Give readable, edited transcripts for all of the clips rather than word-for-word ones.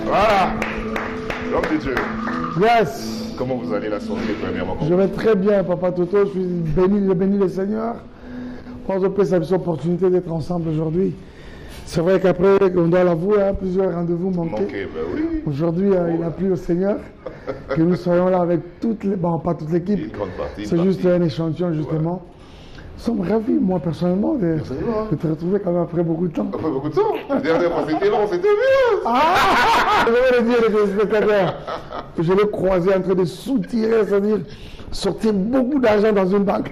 Voilà. L'homme de Dieu. Yes. Comment vous allez la santé, premièrement? Je vais très bien, Papa Toto. Je suis béni le Seigneur. On se plaît cette opportunité d'être ensemble aujourd'hui. C'est vrai qu'après, on doit l'avouer, hein, plusieurs rendez-vous manqués. Ben oui. Aujourd'hui, il a plu au Seigneur que nous soyons là avec toutes les... Bon, pas toute l'équipe. C'est juste un échantillon, justement. Ouais. Nous sommes ravis, moi, personnellement, de te retrouver quand même après beaucoup de temps. Après beaucoup de temps. La dernière fois, c'était long, c'était bien. Ah, je vais le dire, les téléspectateurs. Je l'ai croisé en train de soutirer, c'est-à-dire sortir beaucoup d'argent dans une banque.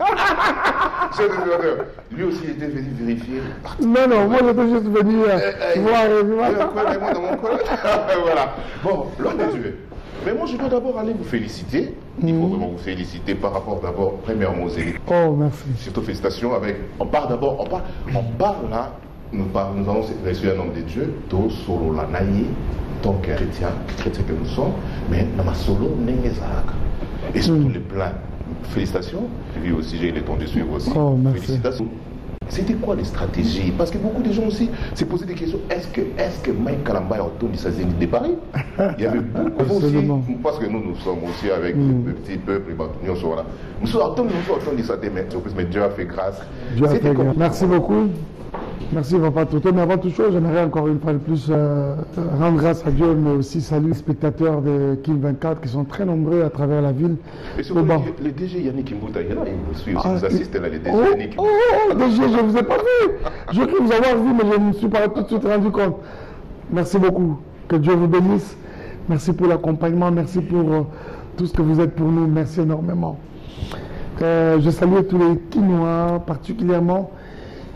Lui aussi, il était venu vérifier. Non, moi, j'étais juste venu voir. Dans mon col. Voilà. Bon, l'homme de Dieu. Mais moi, je dois d'abord aller vous féliciter. Il faut vraiment vous féliciter par rapport d'abord, premièrement, aux élites. Oh, merci. Surtout félicitations avec. On parle là. Nous avons reçu un homme de Dieu, tout solo la naïe, tant chrétien que nous sommes, mais dans ma solo n'engezaka. Et sur tous les plans. Félicitations. Lui aussi, j'ai eu le temps de suivre aussi. Oh, merci. Félicitations. C'était quoi les stratégies? Parce que beaucoup de gens aussi se posaient des questions. Est-ce que Mike Kalamba a autorisé sa Zénith de Paris? Il y avait beaucoup aussi, parce que nous sommes aussi avec le petit peuple, nous sommes là. Nous sommes autorisés ça, mais Dieu a fait grâce. Dieu a fait grâce. Merci beaucoup. Merci Papa Toto. Mais avant toute chose, j'aimerais encore une fois de plus rendre grâce à Dieu, mais aussi saluer les spectateurs de King 24 qui sont très nombreux à travers la ville. Et surtout, le DG Yannick Mbouta, il vous suit aussi, vous assistez là, les DG Yannick Mbouta. Oh, DG, je ne vous ai pas vu. Je cru vous avoir vu, mais je ne me suis pas tout de suite rendu compte. Merci beaucoup. Que Dieu vous bénisse. Merci pour l'accompagnement. Merci pour tout ce que vous êtes pour nous. Merci énormément. Je salue tous les Kinois, particulièrement,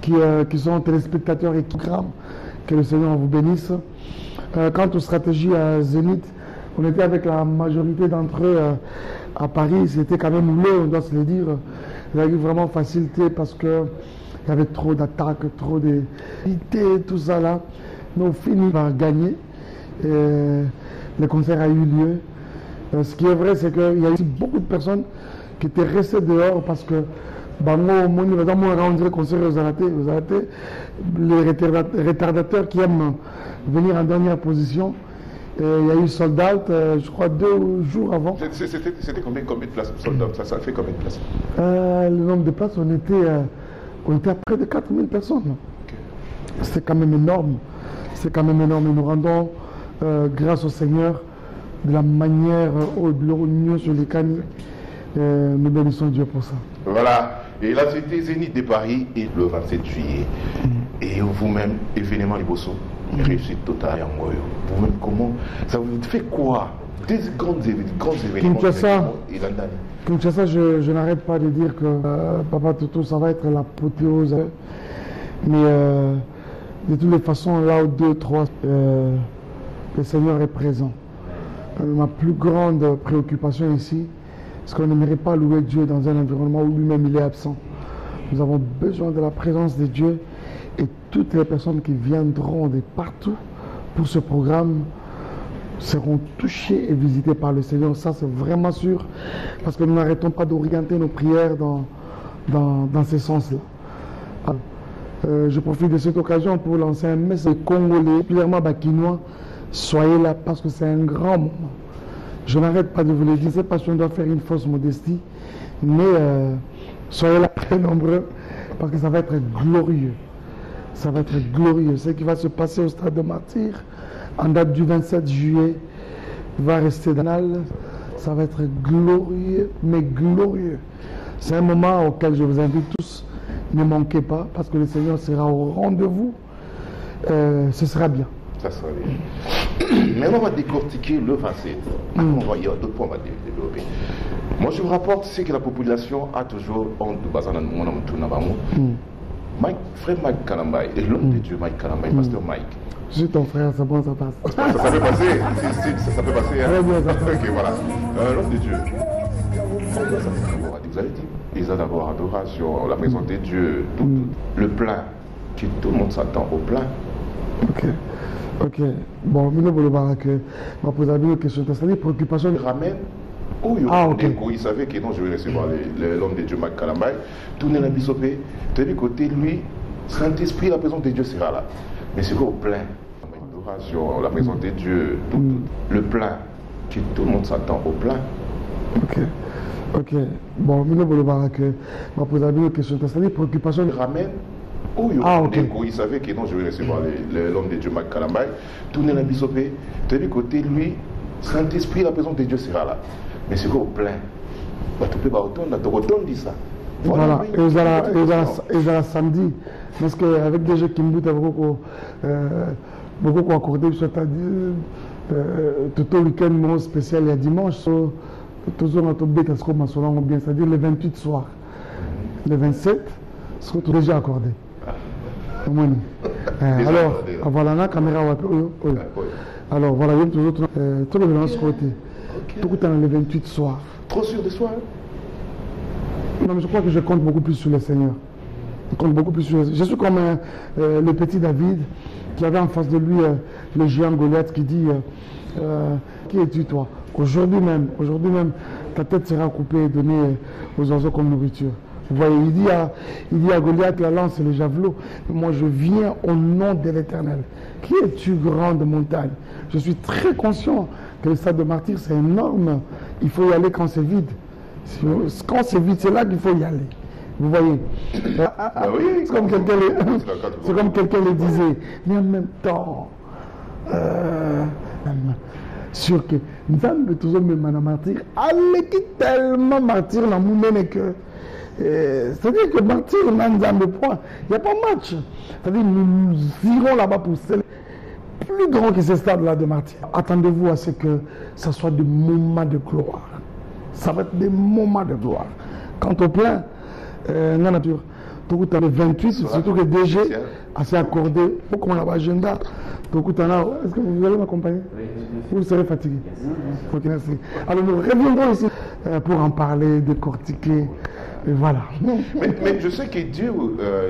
qui sont téléspectateurs et qui crament. Que le Seigneur vous bénisse. Quant aux stratégies à Zénith, on était avec la majorité d'entre eux à Paris. C'était quand même lourd, on doit se le dire. Il a eu vraiment facilité parce qu'il y avait trop d'attaques, trop d'idées, tout ça là. Mais on finit par gagner. Le concert a eu lieu. Ce qui est vrai, c'est qu'il y a aussi beaucoup de personnes qui étaient restées dehors parce que on dirait qu'on s'est arrêté. Les retardateurs qui aiment venir en dernière position. Il y a eu sold out, je crois 2 jours avant. C'était combien de places sold out? Ça fait combien de places? Le nombre de places, on était à près de 4000 personnes. Okay. C'est quand même énorme. C'est quand même énorme. Et nous rendons grâce au Seigneur de la manière au mieux sur les cannes. Nous bénissons Dieu pour ça. Voilà. Et là, c'était Zénith de Paris et le 27 juillet. Et vous-même, événement Liboso, réussite totale en Moyo. Vous-même, comment? Ça vous fait quoi? Des grands événements. Kinshasa, je n'arrête pas de dire que Papa Toto, ça va être l'apothéose. Mais de toutes les façons, là où 2, 3, le Seigneur est présent. Ma plus grande préoccupation ici, parce qu'on n'aimerait pas louer Dieu dans un environnement où lui-même il est absent. Nous avons besoin de la présence de Dieu et toutes les personnes qui viendront de partout pour ce programme seront touchées et visitées par le Seigneur. Ça, c'est vraiment sûr, parce que nous n'arrêtons pas d'orienter nos prières dans ce sens-là. Je profite de cette occasion pour lancer un message congolais, particulièrement bakinois. Soyez là parce que c'est un grand moment. Je n'arrête pas de vous le dire, c'est parce qu'on doit faire une fausse modestie, mais soyez là très nombreux parce que ça va être glorieux. Ça va être glorieux. Ce qui va se passer au stade de Martyr en date du 27 juillet va rester dans l'annale. Ça va être glorieux, mais glorieux. C'est un moment auquel je vous invite tous. Ne manquez pas parce que le Seigneur sera au rendez-vous. Ce sera bien. Ça sera bien. Maintenant, on va décortiquer le 27. On va y avoir d'autres points, on va développer. Moi, je vous rapporte ce que la population a toujours honte de Bazana Mike, frère Mike Kalamba, et l'homme de Dieu Mike Kalamba, pasteur Mike. Je suis ton frère, c'est bon, ça passe. Ça peut passer, ça peut passer. Hein? Bien, ça passe. Ok, voilà. L'homme de Dieu. Vous avez dit, ils ont d'abord adoration, on a présenté Dieu, le plein, que tout le monde s'attend au plein. Ok. Bon, nous voulons voir que ma poser une question. C'est-à-dire préoccupation. Ramène. Il savait que non, je vais recevoir l'homme de Dieu, Mike Kalamba. Tourner la bisopée. De l'autre côté, lui, Saint-Esprit, la présence de Dieu sera là. Mais c'est quoi au plein? l'adoration, la présence de Dieu, le plein, que tout le monde s'attend au plein. Ok. Bon, je vais poser une question. C'est-à-dire préoccupation. Il ramène. Il savait que non, je vais recevoir l'homme de Dieu, Mac Kalambay. Tourner la bisopée. De l'autre côté, lui, Saint-Esprit, la présence de Dieu sera là. Mais c'est quoi au plein? Tu peux pas autant dire ça. Voilà, et ils ont samedi. Parce qu'avec des jeux qui me boutent beaucoup accordé, tout le week-end spécial, il y a dimanche, toujours notre bête, c'est-à-dire le 28 soir. Le 27, c'est déjà accordé. Alors, voilà la caméra. Alors, voilà, il y a toujours tout le monde de ce côté. Tout le 28 soir. Trop sûr de soi? Non, mais je crois que je compte beaucoup plus sur le Seigneur. Je suis comme le petit David qui avait en face de lui le géant Goliath qui dit qui es-tu toi? Aujourd'hui même, ta tête sera coupée et donnée aux oiseaux comme nourriture. Vous voyez, il dit à Goliath, la lance et le javelot, moi je viens au nom de l'Éternel. Qui es-tu, grande montagne? Je suis très conscient que le stade de martyr c'est énorme. Il faut y aller quand c'est vide. Quand c'est vide, c'est là qu'il faut y aller. Vous voyez, c'est comme quelqu'un le disait. Mais en même temps, sûr que nous avons toujours même à martyr. Allez, qui tellement martyr dans mon que. C'est-à-dire que martyr, nous avons le point. Il n'y a pas match. C'est-à-dire nous irons là-bas pour célébrer. Plus grand que ce stade-là de martyr. Attendez-vous à ce que ça soit des moments de gloire. Ça va être des moments de gloire. Quant au plein, la nature, tout le 28, surtout que DG a s'est accordé, pour qu'on a l'agenda. Est-ce que vous allez m'accompagner? Vous serez fatigué. Ok, merci. Alors nous reviendrons ici pour en parler, décortiquer. Et voilà. Mais je sais que Dieu,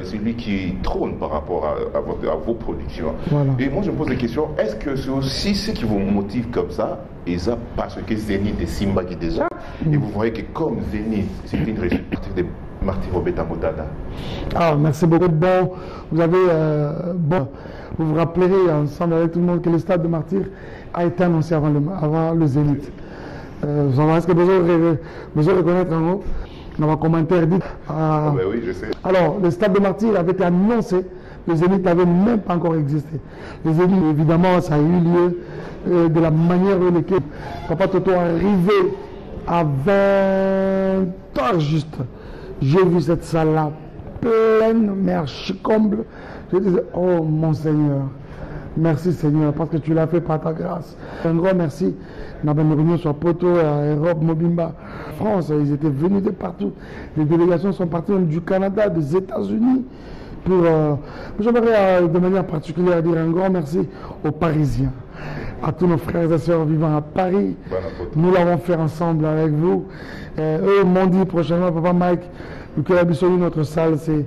c'est lui qui trône par rapport à vos productions. Voilà. Et moi, je me pose la question, est-ce que c'est aussi ce qui vous motive comme ça, et ça parce que Zénith et Simba qui déjà, et vous voyez que comme Zénith, c'est une réussite de Martyr Robert Modada. Ah, merci beaucoup. Bon, vous avez, vous vous rappellerez ensemble avec tout le monde que le stade de Martyr a été annoncé avant le Zénith. Vous en avez besoin de reconnaître en haut. Dans ma commentaire dit. Oui, je sais. Alors, le stade de Martyr avait été annoncé, le Zénith n'avait même pas encore existé. Le Zénith, évidemment, ça a eu lieu de la manière dont laquelle Papa Toto est arrivé à 20h juste. J'ai vu cette salle-là pleine, mais archi-comble. Je disais, oh mon Seigneur, merci Seigneur, parce que tu l'as fait par ta grâce. Un grand merci. Nous avons réuni sur Poto, Europe, Mobimba, France. Ils étaient venus de partout. Les délégations sont parties même du Canada, des États-Unis. J'aimerais de manière particulière dire un grand merci aux Parisiens, à tous nos frères et sœurs vivant à Paris. Nous l'avons fait ensemble avec vous. Eux m'ont dit prochainement, Papa Mike, que la notre salle, c'est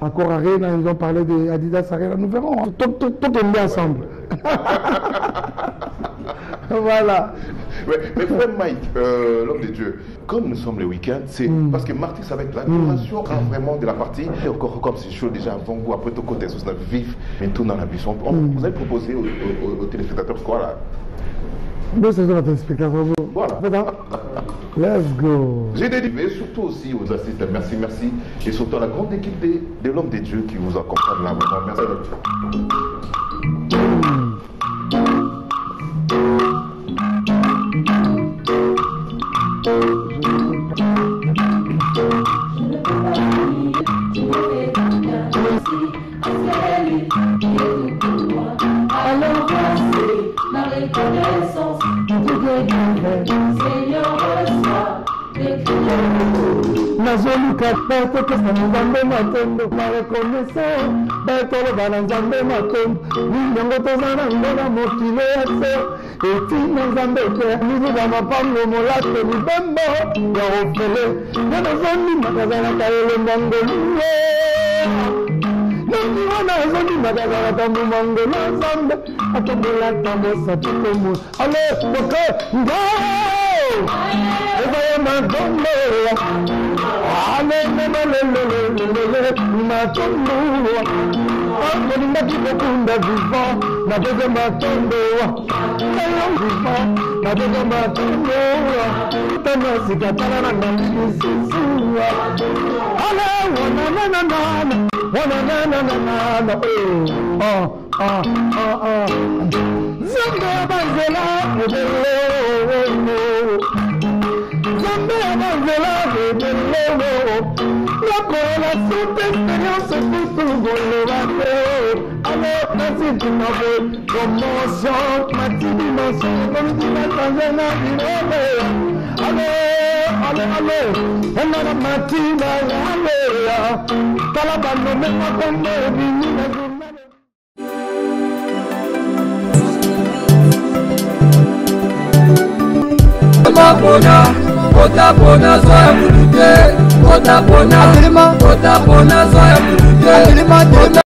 encore Arena. Ils ont parlé d'Adidas Arena. Nous verrons. Tout est mis ensemble. Voilà. Mais frère Mike, l'homme de Dieu, comme nous sommes le week-end, c'est parce que Martyr, ça va être l'adoration vraiment de la partie. Et encore comme c'est chaud déjà avant vous, après tout côté, c'est vif, mais tout dans la buisson. Vous avez proposé aux téléspectateurs quoi là? Nous, c'est notre téléspectateurs. Voilà. Let's go. J'ai des mais surtout aussi aux assistants, merci. Et surtout à la grande équipe de l'homme de Dieu qui vous accompagne là. Merci. Nazoluka pete pesa nzambe matondo na reconnaissant betolo bana nzambe matondo ningongo tozana ngona mokilo ya se etina nzambe te nizi ba mapango molate libembo ya ofele nana zoni makazana kayele mongolo nani wana zoni makazana tambu mongolo nzambe atombola tambo sapikomo ale boke ngo eva matombo ale Nalinga kikokunda vivant, nabeza matondo. Nayon vivant, nabeza matondo. Tana sikatana na nalini sisua. Ale, wana na na na na. Wana na na na na na. Zambe abanzela, ebele. Zambe abanzela, ebele. La corrélation d'expérience pour tout le monde. Alors, merci pour ma voix. Promotion, ma dimension, comme tu m'as changé la vie. Allez, on a la matinée, allez, t'as la bande, mais moi, comme je vis, Kotapona zoya mulute, kotapona zoya mulute.